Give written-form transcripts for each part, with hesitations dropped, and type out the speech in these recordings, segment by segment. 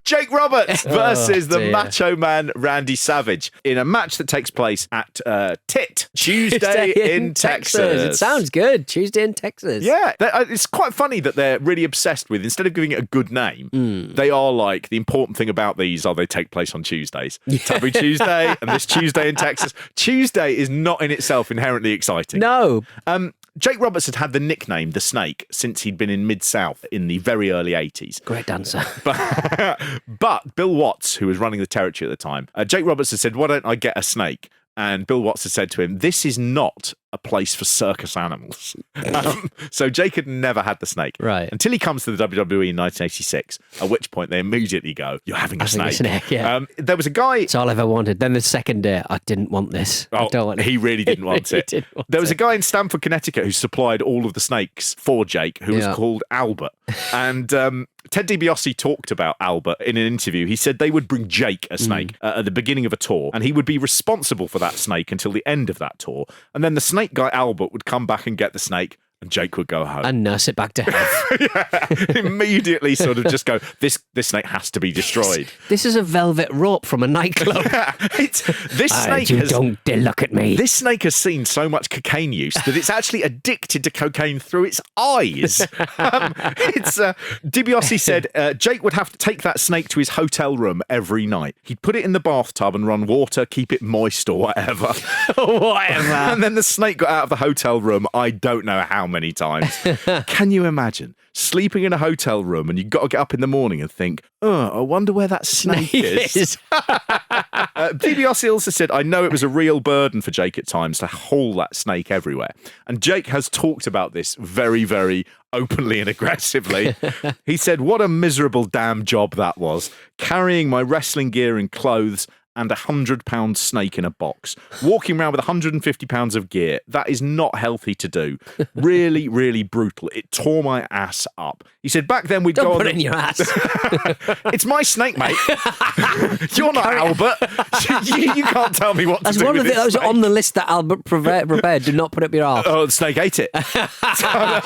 Jake Roberts versus the Macho Man Randy Savage in a match that takes place at TIT, Tuesday in Texas. It sounds good. Tuesday in Texas. Yeah. It's quite funny that they're really obsessed with, instead of giving it a good name, they are like, the important thing about these are they take place on Tuesdays. Taboo Tuesday and this Tuesday in Texas. Tuesday is not in itself inherently exciting. No. Jake Roberts had the nickname The Snake since he'd been in Mid-South in the very early 80s. Great dancer. But Bill Watts, who was running the territory at the time, Jake Roberts had said, why don't I get a snake? And Bill Watts had said to him, this is not a place for circus animals. So Jake had never had the snake. Right. Until he comes to the WWE in 1986, at which point they immediately go, you're having a snake. Yeah. There was a guy... It's all I ever wanted. Then the second day, I didn't want this. He really didn't want it. There was a guy in Stamford, Connecticut who supplied all of the snakes for Jake, who was called Albert. And Ted DiBiase talked about Albert in an interview. He said they would bring Jake a snake at the beginning of a tour, and he would be responsible for that snake until the end of that tour. And then the snake guy, Albert, would come back and get the snake, and Jake would go home. And nurse it back to health. Immediately sort of just go, this snake has to be destroyed. This is a velvet rope from a nightclub. Don't look at me. This snake has seen so much cocaine use that it's actually addicted to cocaine through its eyes. DiBiase said Jake would have to take that snake to his hotel room every night. He'd put it in the bathtub and run water, keep it moist or whatever. And then the snake got out of the hotel room, I don't know how many times. Can you imagine sleeping in a hotel room and you've got to get up in the morning and think, I wonder where that snake is. DiBiase also said, I know it was a real burden for Jake at times to haul that snake everywhere. And Jake has talked about this very, very openly and aggressively. He said, what a miserable damn job that was, carrying my wrestling gear and clothes and a 100-pound snake in a box. Walking around with 150 pounds of gear, that is not healthy to do. Really, really brutal. It tore my ass up. He said, back then we'd Don't go on... put it in your ass. It's my snake, mate. You're not Albert. You can't tell me what to do with this. That was on the list that Albert prepared. Do not put up your arse. Oh, the snake ate it.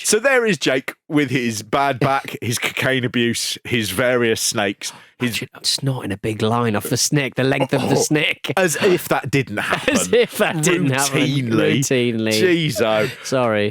So there is Jake with his bad back, his cocaine abuse, his various snakes. I'm snorting a big line off the snake, the length of the snake. As if that didn't happen. As if that didn't happen. Routinely. Jeez, Sorry.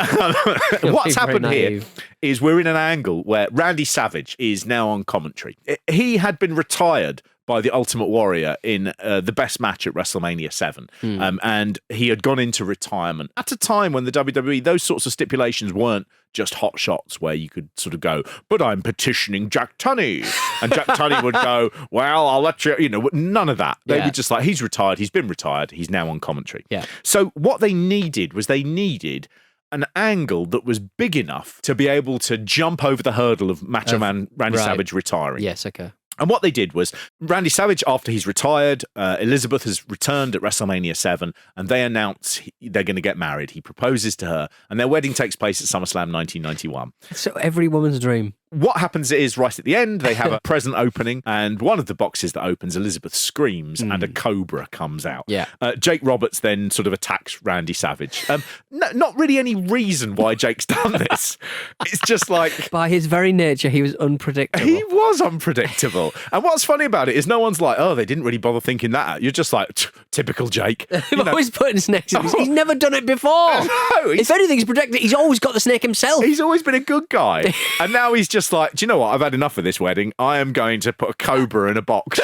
What's happened here is we're in an angle where Randy Savage is now on commentary. He had been retired by the Ultimate Warrior in the best match at WrestleMania 7. And he had gone into retirement at a time when the WWE, those sorts of stipulations weren't just hot shots where you could sort of go, but I'm petitioning Jack Tunney. And Jack Tunney would go, well, I'll let you, none of that. They were just like, he's retired, he's been retired, he's now on commentary. Yeah. So what they needed was an angle that was big enough to be able to jump over the hurdle of Macho Man Randy Savage retiring. Yes, okay. And what they did was, Randy Savage, after he's retired, Elizabeth has returned at WrestleMania 7, and they announce they're going to get married. He proposes to her, and their wedding takes place at SummerSlam 1991. So every woman's dream. What happens is, right at the end, they have a present opening, and one of the boxes that opens, Elizabeth screams, and a cobra comes out. Yeah. Jake Roberts then sort of attacks Randy Savage. Not really any reason why Jake's done this. It's just like... By his very nature, he was unpredictable. He was unpredictable. And what's funny about it is no one's like, oh, they didn't really bother thinking that. You're just like, typical Jake. He's always putting snakes in. He's never done it before. No, if anything's predicted, he's always got the snake himself. He's always been a good guy. And now he's just like, do you know what? I've had enough of this wedding. I am going to put a cobra in a box.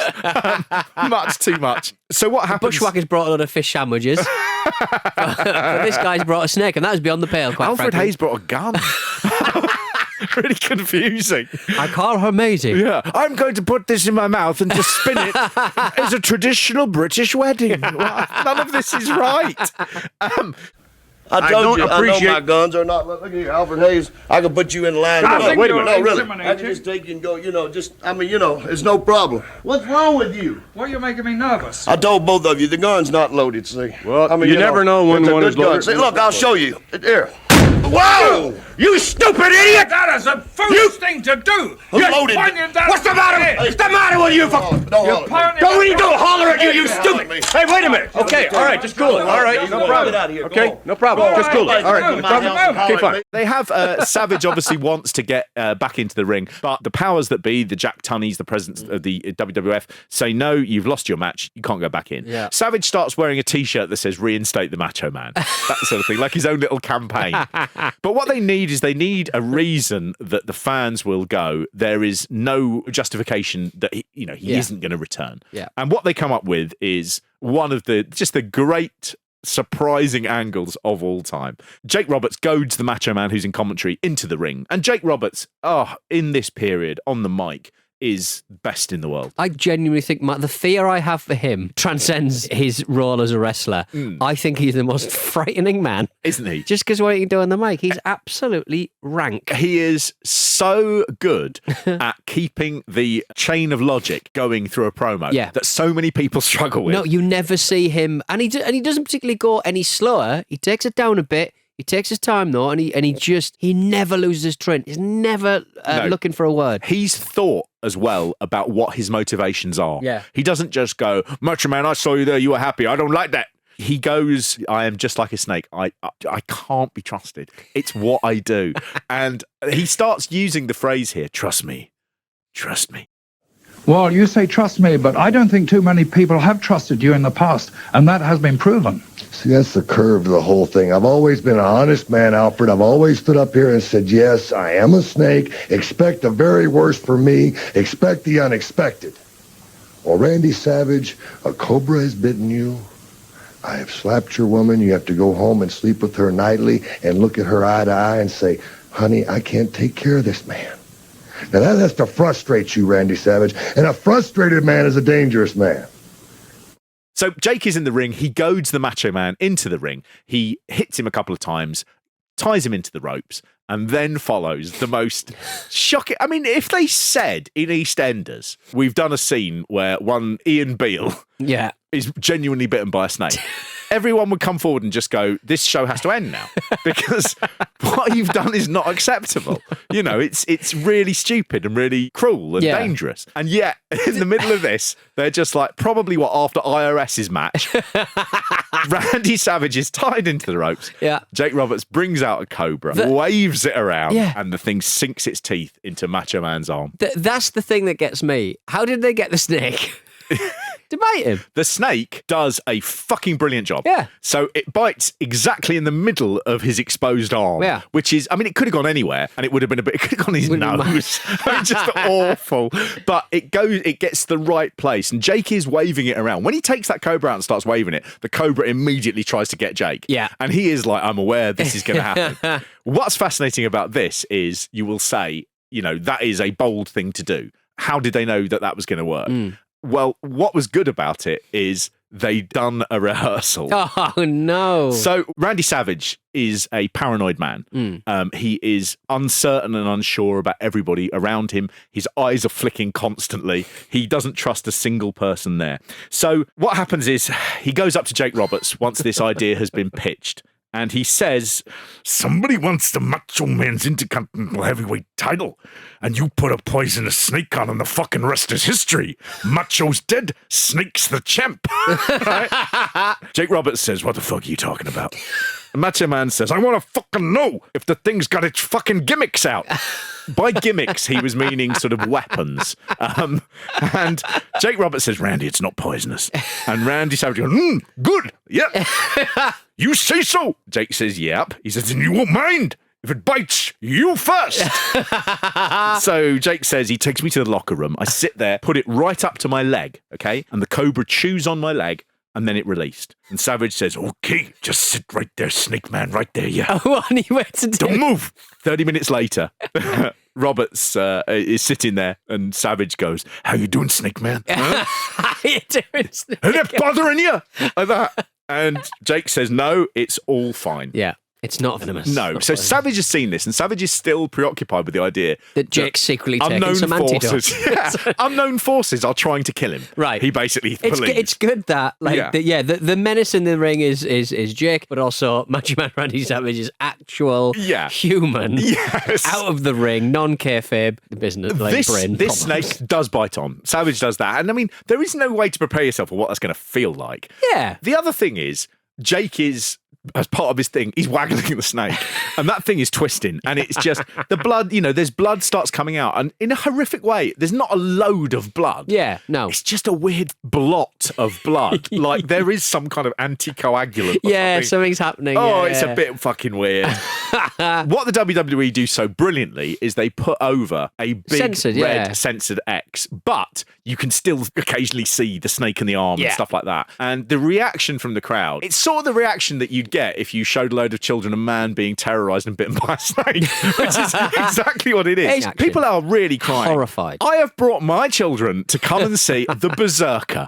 Much too much. So what happens? Bushwhackers brought a lot of fish sandwiches. But this guy's brought a snake, and that was beyond the pale, quite Alfred frankly. Haynes brought a gun. Really confusing. I call her Maisie. Yeah, I'm going to put this in my mouth and just spin it as a traditional British wedding. None of this is right. I told you, I know my guns are not. Look here, Alfred Hayes. I can put you in line. Wait a minute. No, really. I can just take you and go. It's no problem. What's wrong with you? Well, you're making me nervous. I told both of you the gun's not loaded. See. Well, you never know when one is loaded. See, look, I'll show you. Here. Whoa! You stupid idiot! That is a foolish thing to do. You're loaded. What's the matter? What's the matter with you? Don't holler at you stupid! Hey, wait a minute. Okay, all right, just cool it. All right, no problem. Okay, no problem. Just cool it. All right, no problem. Okay, fine. They have Savage obviously wants to get back into the ring, but the powers that be, the Jack Tunneys, the presidents of the WWF, say no, you've lost your match, you can't go back in. Yeah. Savage starts wearing a t-shirt that says reinstate the Macho Man, that sort of thing, like his own little campaign. But what they need is they need a reason that the fans will go, there is no justification that he isn't going to return. Yeah. And what they come up with is one of the great surprising angles of all time. Jake Roberts goads the Macho Man who's in commentary into the ring. And Jake Roberts, in this period on the mic, is best in the world. I genuinely think the fear I have for him transcends his role as a wrestler. I think he's the most frightening man. Isn't he? Just because what he can do on the mic, he's absolutely rank. He is so good at keeping the chain of logic going through a promo that so many people struggle with. No, you never see him, and he doesn't particularly go any slower. He takes it down a bit. He takes his time though, and he never loses his trend. He's never looking for a word. He's thought as well about what his motivations are. Yeah. He doesn't just go, Macho Man, I saw you there, you were happy, I don't like that. He goes, I am just like a snake. I can't be trusted. It's what I do. And he starts using the phrase here, trust me, trust me. Well, you say trust me, but I don't think too many people have trusted you in the past, and that has been proven. See, that's the curve of the whole thing. I've always been an honest man, Alfred. I've always stood up here and said, yes, I am a snake. Expect the very worst for me. Expect the unexpected. Well, Randy Savage, a cobra has bitten you. I have slapped your woman. You have to go home and sleep with her nightly and look at her eye to eye and say, honey, I can't take care of this man. Now, that has to frustrate you, Randy Savage. And a frustrated man is a dangerous man. So Jake is in the ring. He goads the Macho Man into the ring. He hits him a couple of times, ties him into the ropes, and then follows the most shocking... I mean, if they said in EastEnders, we've done a scene where one Ian Beale is genuinely bitten by a snake, everyone would come forward and just go, this show has to end now because what you've done is not acceptable. You know, it's really stupid and really cruel and dangerous. And yet, in the middle of this, they're just like, probably after IRS's match, Randy Savage is tied into the ropes. Yeah. Jake Roberts brings out a cobra, waves it around, and the thing sinks its teeth into Macho Man's arm. That's the thing that gets me. How did they get the snake to bite him? The snake does a fucking brilliant job. Yeah. So it bites exactly in the middle of his exposed arm, which is, I mean, it could have gone anywhere and it would have been it could have gone his nose. I mean, just awful. But it gets the right place. And Jake is waving it around. When he takes that cobra out and starts waving it, the cobra immediately tries to get Jake. Yeah. And he is like, I'm aware this is going to happen. What's fascinating about this is you will say, you know, that is a bold thing to do. How did they know that was going to work? Well, what was good about it is they'd done a rehearsal. Oh, no. So Randy Savage is a paranoid man. He is uncertain and unsure about everybody around him. His eyes are flicking constantly. He doesn't trust a single person there. So what happens is he goes up to Jake Roberts once this idea has been pitched. And he says, somebody wants the Macho Man's Intercontinental Heavyweight title, and you put a poisonous snake on, and the fucking rest is history. Macho's dead, Snake's the champ. Right? Jake Roberts says, what the fuck are you talking about? The Macho Man says, I want to fucking know if the thing's got its fucking gimmicks out. By gimmicks, he was meaning sort of weapons. And Jake Roberts says, Randy, it's not poisonous. And Randy Savage goes, good, yep. You say so. Jake says, yep. He says, then you won't mind if it bites you first. So Jake says, he takes me to the locker room. I sit there, put it right up to my leg, okay? And the cobra chews on my leg, and then it released. And Savage says, okay, just sit right there, Snake Man, right there, yeah. Oh, and he went to Don't move. 30 minutes later, Roberts is sitting there, and Savage goes, how you doing, Snake Man? Huh? How you doing, Snake? Is it bothering you? Like that. And Jake says, no, it's all fine. Yeah. It's not venomous. No. So Savage has seen this, and Savage is still preoccupied with the idea that Jake's secretly taking unknown some forces, antidotes. unknown forces are trying to kill him. Right. He basically believes. It's good that, the menace in the ring is Jake, but also Macho Man Randy Savage's actual human out of the ring, non-kayfabe business. This snake does bite on. Savage does that. And I mean, there is no way to prepare yourself for what that's going to feel like. Yeah. The other thing is, Jake is, as part of his thing, he's waggling the snake. And that thing is twisting. And it's just, the blood, there's blood starts coming out. And in a horrific way, there's not a load of blood. Yeah, no. It's just a weird blot of blood. Like there is some kind of anticoagulant. Yeah, something's happening. It's a bit fucking weird. What the WWE do so brilliantly is they put over a big red censored X, but you can still occasionally see the snake in the arm and stuff like that. And the reaction from the crowd, it's sort of the reaction that you'd get if you showed a load of children a man being terrorised and bitten by a snake, which is exactly what it is. Exactly. People are really crying. Horrified. I have brought my children to come and see the Berserker,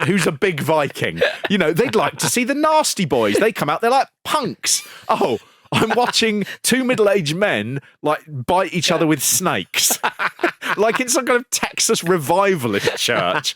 who's a big Viking. They'd like to see the Nasty Boys. They come out, they're like punks. Oh, I'm watching two middle-aged men bite each other with snakes. Like it's some kind of Texas revivalist church.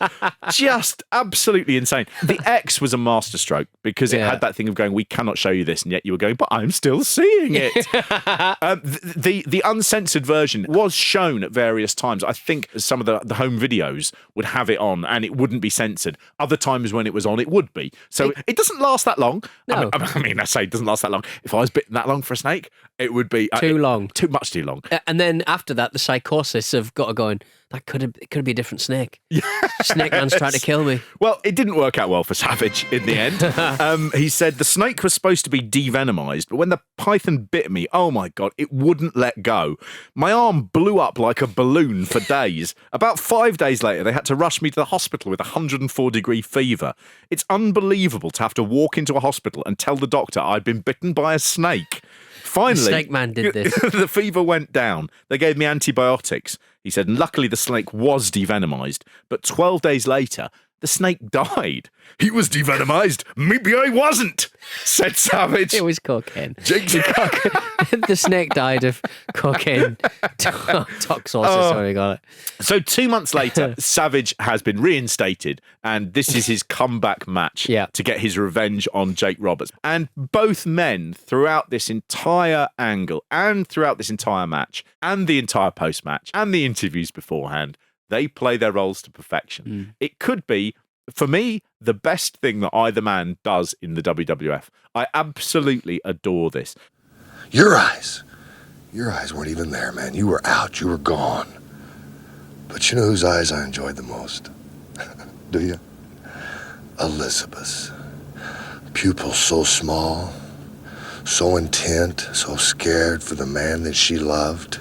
Just absolutely insane. The X was a masterstroke because it had that thing of going, we cannot show you this, and yet you were going, but I'm still seeing it. The uncensored version was shown at various times. I think some of the home videos would have it on and it wouldn't be censored. Other times when it was on, it would be. So it doesn't last that long. No. I say it doesn't last that long. If I was bitten that long for a snake, it would be too long. Too much too long. And then after that, the psychosis of going, that could be a different snake. Snake man's trying to kill me. Well, it didn't work out well for Savage in the end. He said the snake was supposed to be devenomized, but when the python bit me, oh my God, it wouldn't let go. My arm blew up like a balloon for days. About 5 days later, they had to rush me to the hospital with a 104-degree fever. It's unbelievable to have to walk into a hospital and tell the doctor I'd been bitten by a snake. Finally, the snake man did this. The fever went down. They gave me antibiotics. He said, and luckily the snake was devenomized. But 12 days later, the snake died. He was devenomized. Maybe I wasn't, said Savage. It was cocaine. The snake died of cocaine toxosis, sorry, got it. So 2 months later, Savage has been reinstated, and this is his comeback match to get his revenge on Jake Roberts. And both men, throughout this entire angle, and throughout this entire match, and the entire post-match, and the interviews beforehand, they play their roles to perfection. It could be, for me, the best thing that either man does in the WWF. I absolutely adore this. Your eyes weren't even there, man. You were out. You were gone. But you know whose eyes I enjoyed the most? Do you? Elizabeth's. Pupils so small, so intent, so scared for the man that she loved.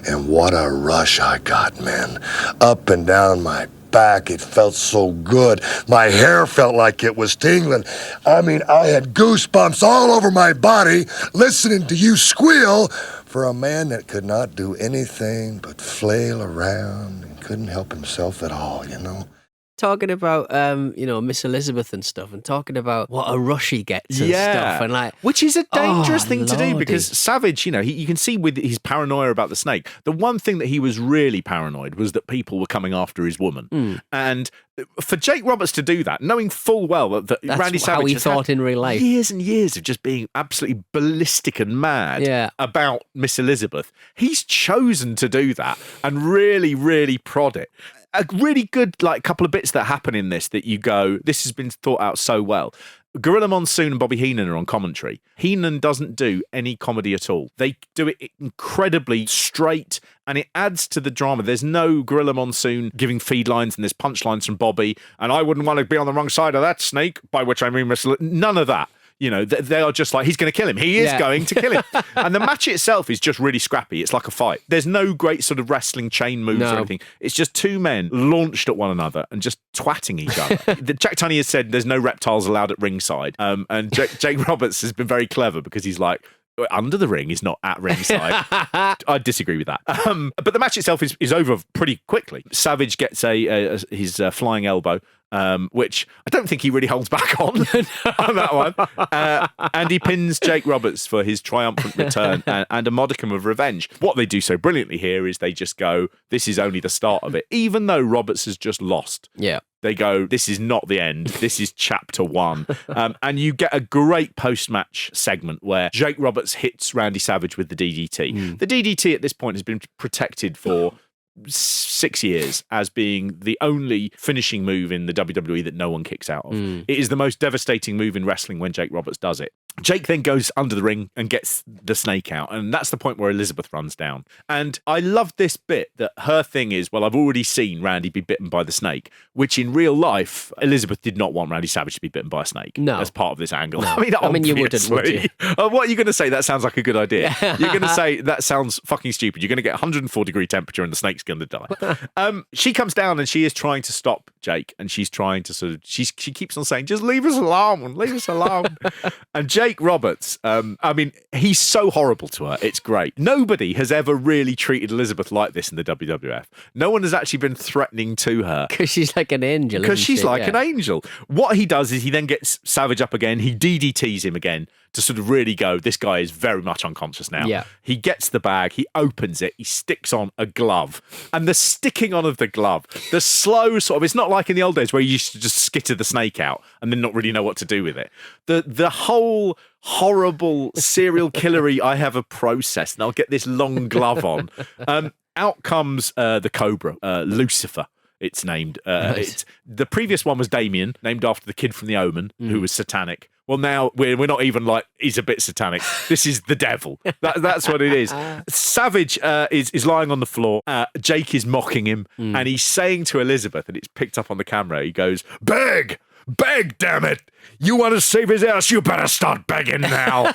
And what a rush I got, man. Up and down my back, it felt so good. My hair felt like it was tingling. I mean, I had goosebumps all over my body listening to you squeal for a man that could not do anything but flail around and couldn't help himself at all, Talking about, Miss Elizabeth and stuff, and talking about what a rush he gets and stuff. And which is a dangerous thing to do, lordy. because Savage, you can see with his paranoia about the snake, the one thing that he was really paranoid was that people were coming after his woman. And for Jake Roberts to do that, knowing full well that That's Randy Savage how he has thought had in real life. years and years of just being absolutely ballistic and mad about Miss Elizabeth, he's chosen to do that and really, really prod it. A really good couple of bits that happen in this that you go, this has been thought out so well. Gorilla Monsoon and Bobby Heenan are on commentary. Heenan doesn't do any comedy at all. They do it incredibly straight, and it adds to the drama. There's no Gorilla Monsoon giving feed lines, and there's punchlines from Bobby, and I wouldn't want to be on the wrong side of that snake, by which I mean none of that. They are just like, he's going to kill him. He is going to kill him. And the match itself is just really scrappy. It's like a fight. There's no great sort of wrestling chain moves or anything. It's just two men launched at one another and just twatting each other. Jack Tunney has said there's no reptiles allowed at ringside. And Jake Roberts has been very clever because he's like, under the ring is not at ringside. I disagree with that. But the match itself is over pretty quickly. Savage gets his flying elbow which I don't think he really holds back on that one. And he pins Jake Roberts for his triumphant return and a modicum of revenge. What they do so brilliantly here is they just go, this is only the start of it, even though Roberts has just lost. Yeah. They go, this is not the end. This is chapter 1. And you get a great post-match segment where Jake Roberts hits Randy Savage with the DDT. The DDT at this point has been protected for 6 years as being the only finishing move in the WWE that no one kicks out of. It is the most devastating move in wrestling when Jake Roberts does it. Jake then goes under the ring and gets the snake out, and that's the point where Elizabeth runs down. And I love this bit that her thing is, well, I've already seen Randy be bitten by the snake, which in real life, Elizabeth did not want Randy Savage to be bitten by a snake as part of this angle. No. I mean, you wouldn't, would you? What are you going to say? That sounds like a good idea. You're going to say, that sounds fucking stupid. You're going to get 104-degree temperature and the snake's going to die. She comes down and she is trying to stop Jake, and she's trying to she keeps on saying, just leave us alone, leave us alone. And Jake Roberts, I mean, he's so horrible to her. It's great. Nobody has ever really treated Elizabeth like this in the WWF. No one has actually been threatening to her. Because she's like an angel. Because she's like an angel. What he does is he then gets Savage up again. He DDTs him again to sort of really go, this guy is very much unconscious now. Yeah. He gets the bag, he opens it, he sticks on a glove. And the sticking on of the glove, the slow sort of, it's not like in the old days where you used to just skitter the snake out and then not really know what to do with it. The whole horrible serial killery, I have a process and I'll get this long glove on. Out comes the cobra, Lucifer. It's named. Nice. The previous one was Damien, named after the kid from The Omen, who was satanic. Well, now we're not even like he's a bit satanic. This is the devil. That's what it is. Savage is lying on the floor. Jake is mocking him, and he's saying to Elizabeth, and it's picked up on the camera. He goes, "Beg, beg, damn it! You want to save his ass? You better start begging now.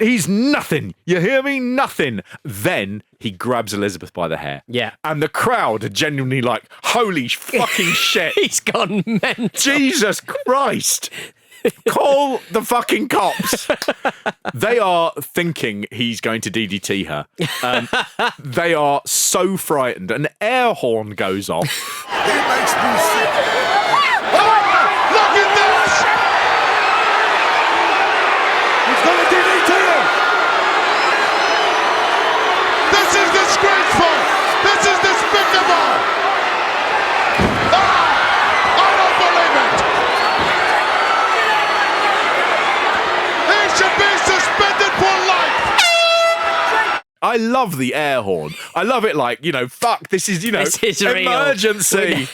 He's nothing. You hear me? Nothing." Then he grabs Elizabeth by the hair. Yeah. And the crowd are genuinely like, "Holy fucking shit! He's gone mental. Jesus Christ!" Call the fucking cops. They are thinking he's going to DDT her. They are so frightened. An air horn goes off. He makes me sick. Look at this! He's going to DDT him. This is disgraceful! This is despicable! I don't believe it! He should be suspended for life! I love the air horn. I love it like, fuck, this is, This is real. emergency.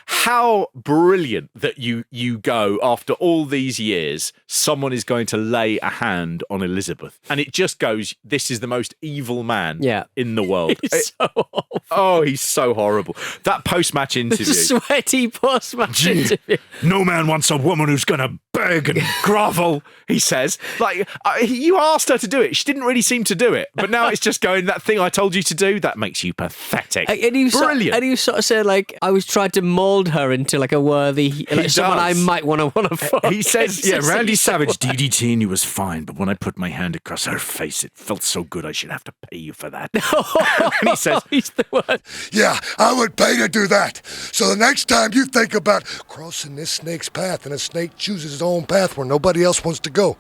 How brilliant that you go, after all these years, someone is going to lay a hand on Elizabeth. And it just goes, this is the most evil man in the world. He's so awful. Oh, he's so horrible. That post-match interview. The sweaty post-match interview. No man wants a woman who's going to beg and grovel, he says. Like, you asked her to do it. She didn't really seem to do it. But now it's just going, that thing I told you to do, that makes you pathetic. And he Brilliant. And he sort of said, like, I was trying to mould her into, like, a worthy, like, someone I might want to fuck. He says, Randy Savage DDTing you was fine, but when I put my hand across her face, it felt so good I should have to pay you for that. And he says, he's the worst. Yeah, I would pay to do that. So the next time you think about crossing this snake's path and a snake chooses its own path where nobody else wants to go,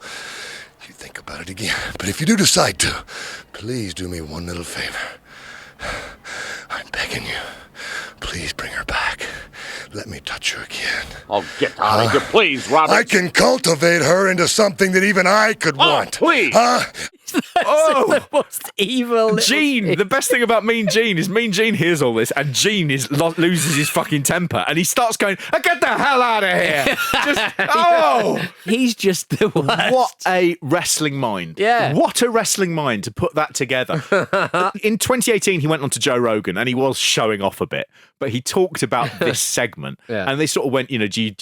you think about it again. But if you do decide to, please do me one little favor. I'm begging you. Please bring her back. Let me touch her again. Oh, get out of here, please, Robert. I can cultivate her into something that even I could want. Please. The most evil. Gene, the best thing about Mean Gene is Mean Gene hears all this and Gene loses his fucking temper and he starts going, get the hell out of here. He's just the worst. What a wrestling mind. Yeah. What a wrestling mind to put that together. In 2018, he went on to Joe Rogan and he was showing off a bit, but he talked about this segment and they sort of went, do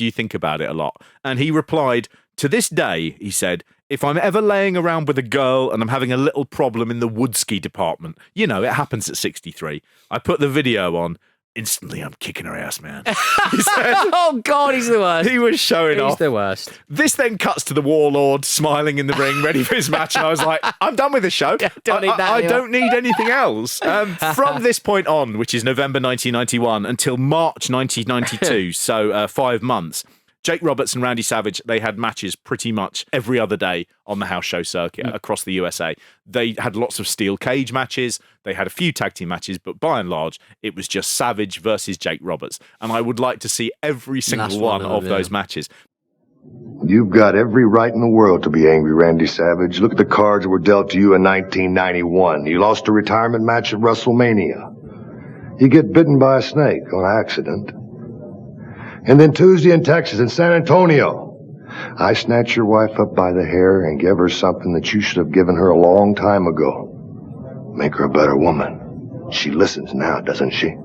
you think about it a lot? And he replied, to this day, he said, if I'm ever laying around with a girl and I'm having a little problem in the woodski department, it happens at 63. I put the video on Instantly, I'm kicking her ass, man. Oh, God, he's the worst. He was showing off. He's the worst. This then cuts to the Warlord smiling in the ring, ready for his match. And I was like, I'm done with the show. Yeah, I don't need anything else. From this point on, which is November 1991 until March 1992, so 5 months, Jake Roberts and Randy Savage, they had matches pretty much every other day on the house show circuit across the USA. They had lots of steel cage matches. They had a few tag team matches, but by and large, it was just Savage versus Jake Roberts. And I would like to see every single one of those matches. You've got every right in the world to be angry, Randy Savage. Look at the cards that were dealt to you in 1991. You lost a retirement match at WrestleMania. You get bitten by a snake on accident. And then Tuesday in Texas, in San Antonio, I snatched your wife up by the hair and gave her something that you should have given her a long time ago. Make her a better woman. She listens now, doesn't she?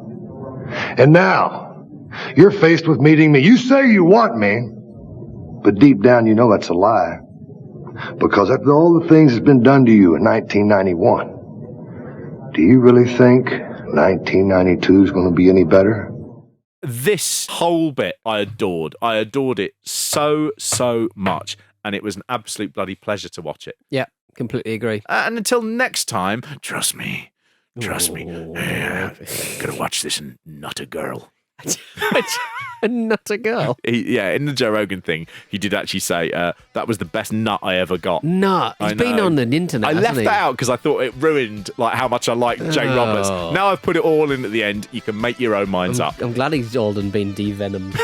And now, you're faced with meeting me. You say you want me, but deep down you know that's a lie. Because after all the things that's been done to you in 1991, do you really think 1992 is going to be any better? This whole bit I adored. I adored it so much. And it was an absolute bloody pleasure to watch it. Yeah, completely agree. And until next time, trust me. Gonna watch this and not a girl. Not a girl. In the Joe Rogan thing, he did actually say that was the best nut I ever got. Nut. He's been on the internet. I left that out because I thought it ruined like how much I liked Jake Roberts. Now I've put it all in at the end. You can make your own minds up. I'm glad he's old and been devenomed.